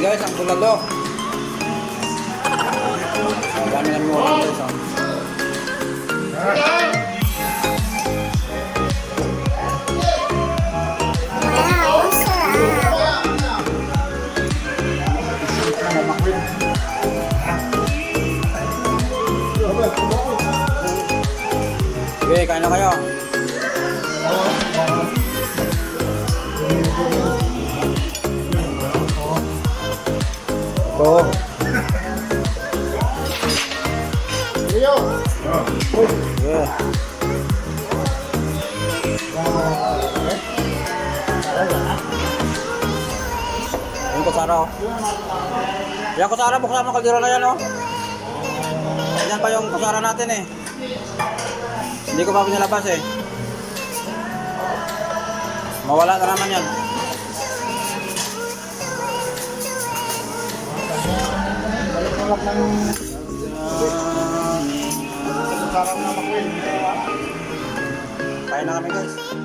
guys, ang bulalo. Ang dami ng mga guys. Okay, kain na kayo. Ito. Yeah. Yung kutsara oh. Yan kutsara, buksan mo kaldero na yan oh. Yan pa yung kutsara natin eh. Hindi ko pa pinalabas eh. Mawala na naman yan. Kain na kami guys.